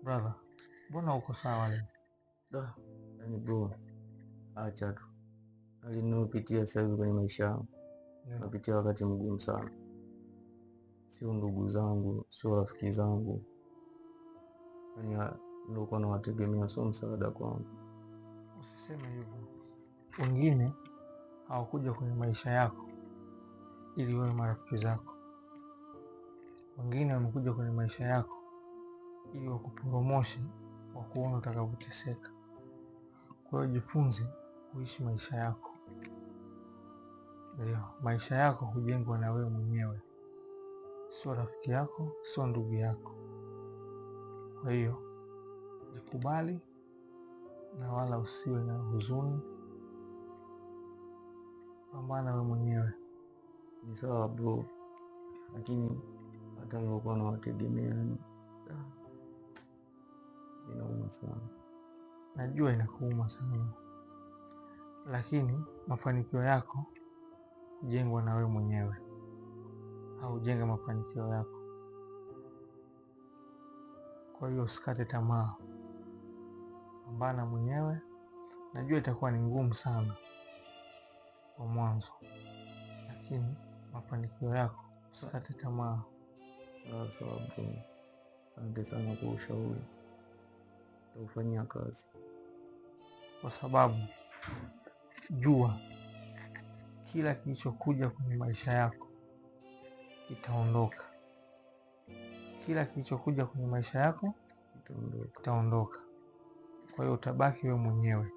Brother, mbona uko sawa leo? Yaani bro, acha tu. Hali ninayopitia sasa hivi kwenye maisha yangu. Napitia wakati mgumu sana. Sio ndugu zangu, sio rafiki zangu. Yaani nilikuwa nawategemea, sio msaada kwangu. Usiseme hivyo. Wengine hawakuja kwenye maisha yako ili wawe marafiki zako. Wengine wamekuja kwenye maisha yako ili wakupromoshe, wakuona utakavyoteseka. Kwa hiyo jifunze kuishi maisha yako. Ndio, maisha yako hujengwa na wewe mwenyewe, sio rafiki yako, sio ndugu yako. Kwa hiyo jikubali na wala usiwe na huzuni. Pambana wewe mwenyewe. Ni sawa bro, lakini hata nilikuwa nawategemea inauma sana. Najua inakuuma sana, lakini mafanikio yako hujengwa na wewe mwenyewe. Haujenga mafanikio yako. Kwa hiyo usikate tamaa, pambana mwenyewe. Najua itakuwa ni ngumu sana kwa mwanzo, lakini mafanikio yako, usikate tamaa. Sawa bro, asante sana kwa ushauri, nitaufanyia kazi. Kwa sababu jua kila kilichokuja kwenye maisha yako kitaondoka. Kila kilichokuja kwenye maisha yako kitaondoka. Kwa hiyo utabaki wewe mwenyewe.